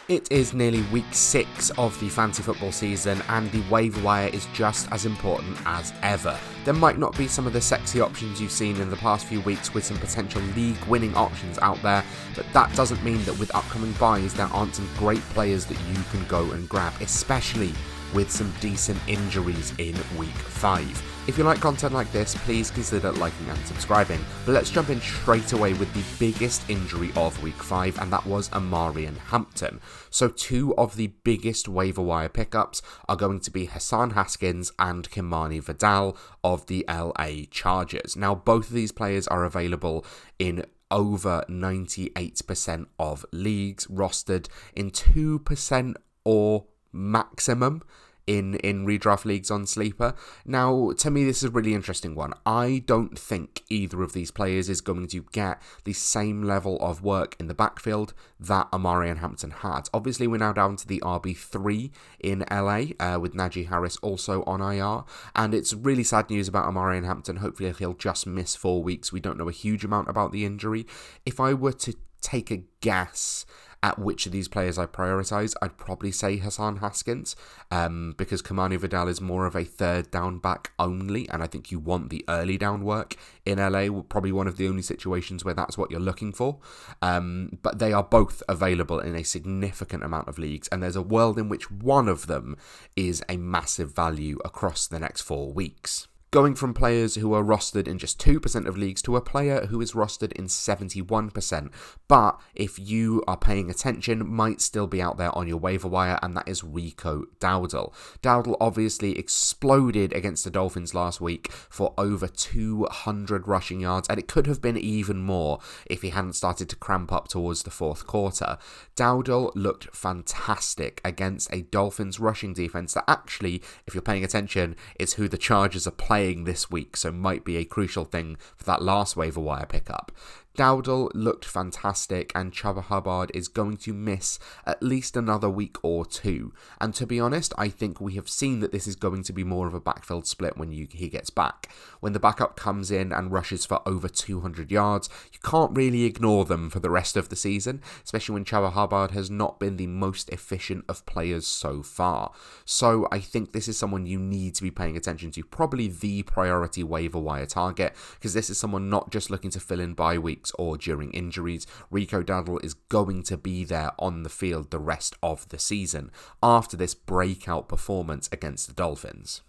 It is nearly week 6 of the fantasy football season and the waiver wire is just as important as ever. There might not be some of the sexy options you've seen in the past few weeks with some potential league winning options out there, but that doesn't mean that with upcoming buys there aren't some great players that you can go and grab, especially with some decent injuries in week 5. If you like content like this, please consider liking and subscribing. But let's jump in straight away with the biggest injury of week 5, and that was Omarion Hampton. So 2 of the biggest waiver wire pickups are going to be Hassan Haskins and Kimani Vidal of the LA Chargers. Now, both of these players are available in over 98% of leagues, rostered in 2% or maximum in redraft leagues on Sleeper. Now, to me, this is a really interesting one. I don't think either of these players is going to get the same level of work in the backfield that Omarion Hampton had. Obviously, we're now down to the RB3 in LA, with Najee Harris also on IR, and it's really sad news about Omarion Hampton. Hopefully, he'll just miss 4 weeks. We don't know a huge amount about the injury. If I were to take a guess at which of these players I prioritise, I'd probably say Hassan Haskins, because Kimani Vidal is more of a third down back only, and I think you want the early down work in LA, probably one of the only situations where that's what you're looking for, but they are both available in a significant amount of leagues, and there's a world in which one of them is a massive value across the next 4 weeks. Going from players who are rostered in just 2% of leagues to a player who is rostered in 71%, but if you are paying attention, might still be out there on your waiver wire, and that is Rico Dowdle. Dowdle obviously exploded against the Dolphins last week for over 200 rushing yards, and it could have been even more if he hadn't started to cramp up towards the 4th quarter. Dowdle looked fantastic against a Dolphins rushing defense that actually, if you're paying attention, is who the Chargers are playing this week, so might be a crucial thing for that last waiver wire pickup. Dowdle looked fantastic, and Chuba Hubbard is going to miss at least another week or 2. And to be honest, I think we have seen that this is going to be more of a backfield split when he gets back. When the backup comes in and rushes for over 200 yards, you can't really ignore them for the rest of the season, especially when Chuba Hubbard has not been the most efficient of players so far. So I think this is someone you need to be paying attention to, probably the priority waiver wire target, because this is someone not just looking to fill in bye weeks or during injuries. Rico Dowdle is going to be there on the field the rest of the season after this breakout performance against the Dolphins.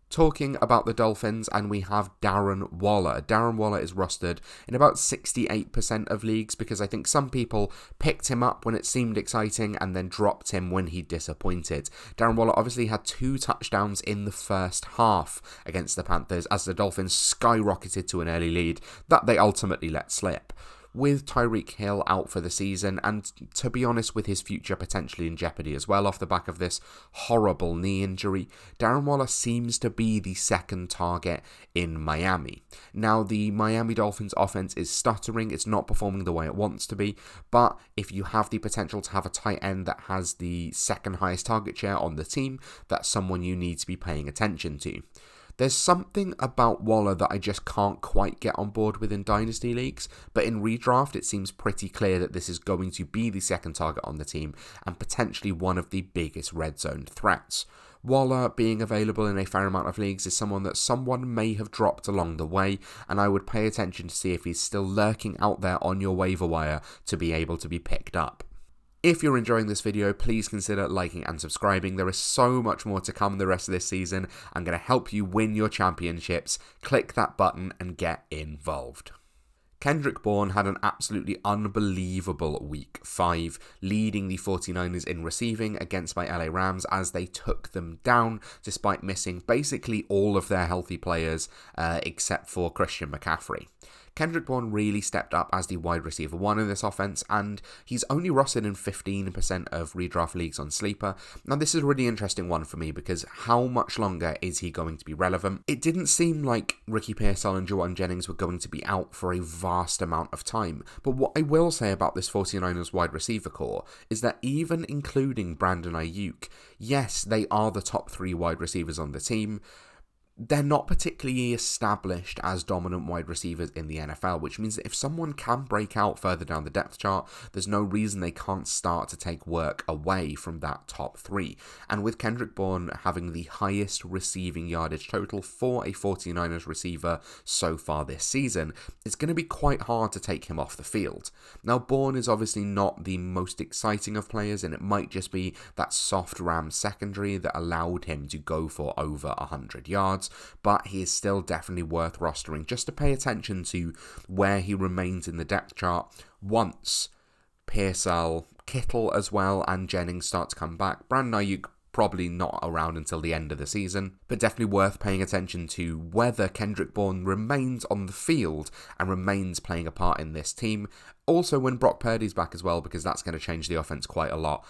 Talking about the Dolphins, and we have Darren Waller. Darren Waller is rostered in about 68% of leagues because I think some people picked him up when it seemed exciting and then dropped him when he disappointed. Darren Waller obviously had 2 touchdowns in the first half against the Panthers as the Dolphins skyrocketed to an early lead that they ultimately let slip. With Tyreek Hill out for the season, and to be honest, with his future potentially in jeopardy as well off the back of this horrible knee injury, Darren Waller seems to be the second target in Miami. Now, the Miami Dolphins offense is stuttering, it's not performing the way it wants to be, but if you have the potential to have a tight end that has the second highest target share on the team, that's someone you need to be paying attention to. There's something about Waller that I just can't quite get on board with in Dynasty Leagues, but in Redraft it seems pretty clear that this is going to be the second target on the team and potentially one of the biggest red zone threats. Waller being available in a fair amount of leagues is someone that someone may have dropped along the way, and I would pay attention to see if he's still lurking out there on your waiver wire to be able to be picked up. If you're enjoying this video, please consider liking and subscribing. There is so much more to come the rest of this season. I'm going to help you win your championships. Click that button and get involved. Kendrick Bourne had an absolutely unbelievable week 5, leading the 49ers in receiving against my LA Rams as they took them down despite missing basically all of their healthy players except for Christian McCaffrey. Kendrick Bourne really stepped up as the wide receiver 1 in this offense, and he's only rostered in 15% of redraft leagues on Sleeper. Now, this is a really interesting one for me because how much longer is he going to be relevant? It didn't seem like Ricky Pearsall and Juwan Jennings were going to be out for a vast amount of time, but what I will say about this 49ers wide receiver core is that even including Brandon Ayuk, yes, they are the top 3 wide receivers on the team, they're not particularly established as dominant wide receivers in the NFL, which means that if someone can break out further down the depth chart, there's no reason they can't start to take work away from that top three. And with Kendrick Bourne having the highest receiving yardage total for a 49ers receiver so far this season, it's going to be quite hard to take him off the field. Now, Bourne is obviously not the most exciting of players, and it might just be that soft Rams secondary that allowed him to go for over 100 yards. But he is still definitely worth rostering just to pay attention to where he remains in the depth chart once Pearsall, Kittle as well, and Jennings start to come back. Brandon Ayuk probably not around until the end of the season, but definitely worth paying attention to whether Kendrick Bourne remains on the field and remains playing a part in this team. Also when Brock Purdy's back as well, because that's going to change the offense quite a lot.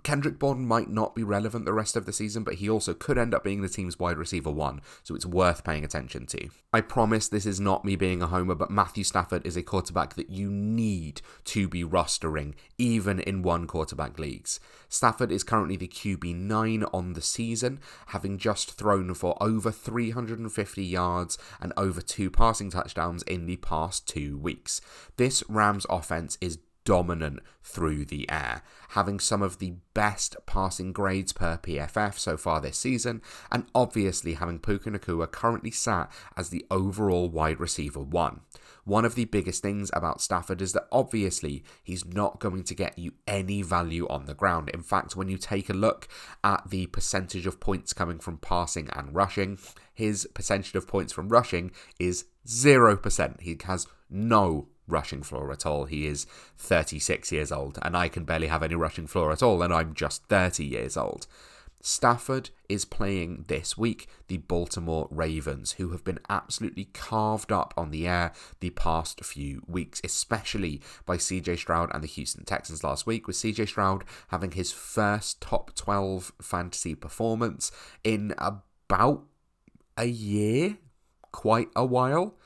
Kendrick Bourne might not be relevant the rest of the season, but he also could end up being the team's wide receiver one, so it's worth paying attention to. I promise this is not me being a homer, but Matthew Stafford is a quarterback that you need to be rostering, even in one quarterback leagues. Stafford is currently the QB9 on the season, having just thrown for over 350 yards and over 2 passing touchdowns in the past 2 weeks. This Rams offense is dominant through the air, having some of the best passing grades per PFF so far this season, and obviously having Puka Nacua currently sat as the overall wide receiver one. One of the biggest things about Stafford is that obviously he's not going to get you any value on the ground. In fact, when you take a look at the percentage of points coming from passing and rushing, his percentage of points from rushing is 0%. He has no rushing floor at all. He is 36 years old, and I can barely have any rushing floor at all, and I'm just 30 years old. Stafford is playing this week the Baltimore Ravens, who have been absolutely carved up on the air the past few weeks, especially by CJ Stroud and the Houston Texans last week, with CJ Stroud having his first top 12 fantasy performance in about a year, quite a while.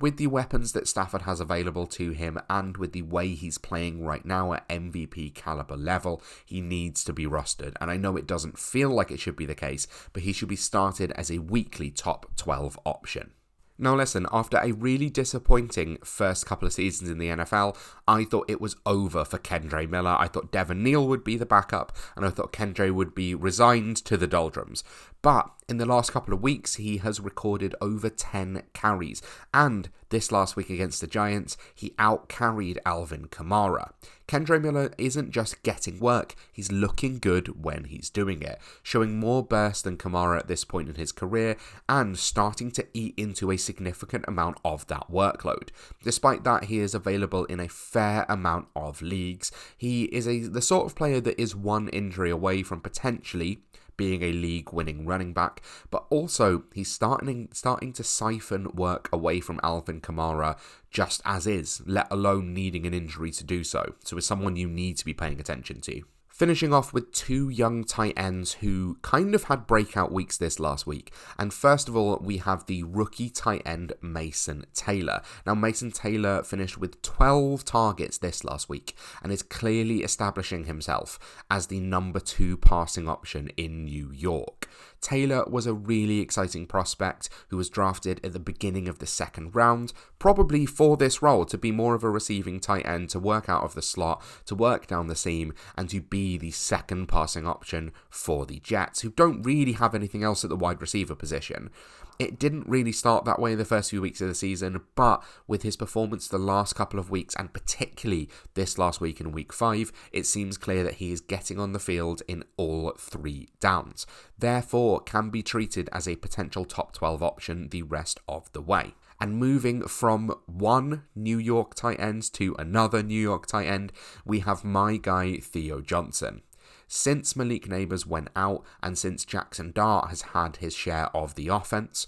With the weapons that Stafford has available to him and with the way he's playing right now at MVP caliber level, he needs to be rostered. And I know it doesn't feel like it should be the case, but he should be started as a weekly top 12 option. Now listen, after a really disappointing first couple of seasons in the NFL, I thought it was over for Kendre Miller. I thought Devin Neal would be the backup, and I thought Kendre would be resigned to the doldrums. But in the last couple of weeks, he has recorded over 10 carries. And this last week against the Giants, he out-carried Alvin Kamara. Kendre Miller isn't just getting work, he's looking good when he's doing it, showing more burst than Kamara at this point in his career and starting to eat into a significant amount of that workload. Despite that, he is available in a fair amount of leagues. He is the sort of player that is one injury away from potentially being a league-winning running back, but also he's starting to siphon work away from Alvin Kamara just as is, let alone needing an injury to do so. So it's someone you need to be paying attention to. Finishing off with 2 young tight ends who kind of had breakout weeks this last week. And first of all, we have the rookie tight end Mason Taylor. Now, Mason Taylor finished with 12 targets this last week and is clearly establishing himself as the number 2 passing option in New York. Taylor was a really exciting prospect who was drafted at the beginning of the second round, probably for this role, to be more of a receiving tight end, to work out of the slot, to work down the seam, and to be the second passing option for the Jets, who don't really have anything else at the wide receiver position. It didn't really start that way in the first few weeks of the season, but with his performance the last couple of weeks, and particularly this last week in week 5, it seems clear that he is getting on the field in all 3 downs. Therefore, can be treated as a potential top 12 option the rest of the way. And moving from one New York tight end to another New York tight end, we have my guy Theo Johnson. Since Malik Neighbors went out and since Jackson Dart has had his share of the offense,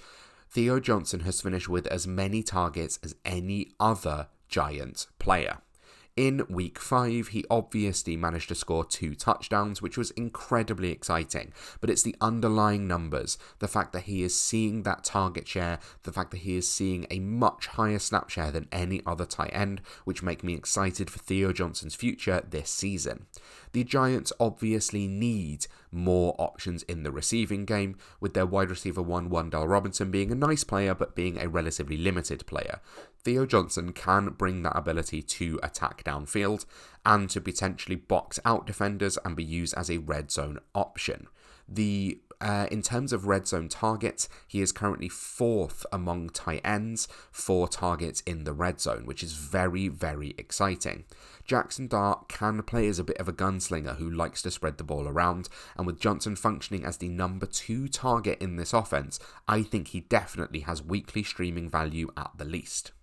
Theo Johnson has finished with as many targets as any other Giants player. In week 5, he obviously managed to score 2 touchdowns, which was incredibly exciting, but it's the underlying numbers, the fact that he is seeing that target share, the fact that he is seeing a much higher snap share than any other tight end, which make me excited for Theo Johnson's future this season. The Giants obviously need more options in the receiving game, with their wide receiver 1, Wan'Dale Robinson, being a nice player but being a relatively limited player. Theo Johnson can bring that ability to attack downfield and to potentially box out defenders and be used as a red zone option. In terms of red zone targets, he is currently 4th among tight ends for targets in the red zone, which is very, very exciting. Jackson Dart can play as a bit of a gunslinger who likes to spread the ball around, and with Johnson functioning as the number 2 target in this offense, I think he definitely has weekly streaming value at the least.